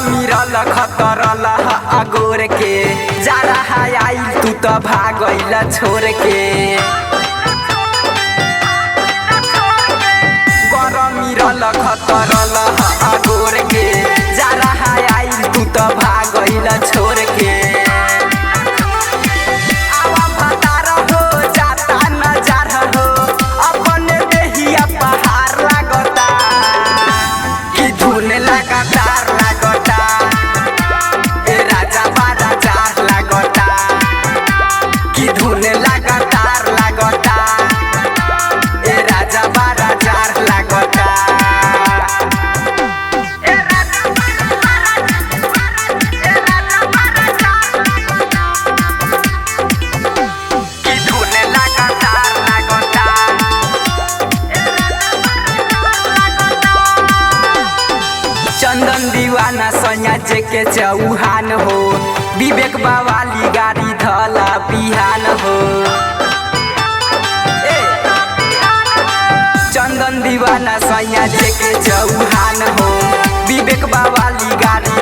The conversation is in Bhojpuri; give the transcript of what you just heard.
मिरल खतरल अगोर के जा रहा आई तू तो भागल छोड़ के मिरल खतरल अगोर के जा रहा आई तू तो भागल छोड़ के चंदन दीवाना सैया जे के चौहान हो विवेक बावाली गाड़ी धला बिहान हो चंदन दीवाना सैया जे के चौहान हो विवेक बावाली गाड़ी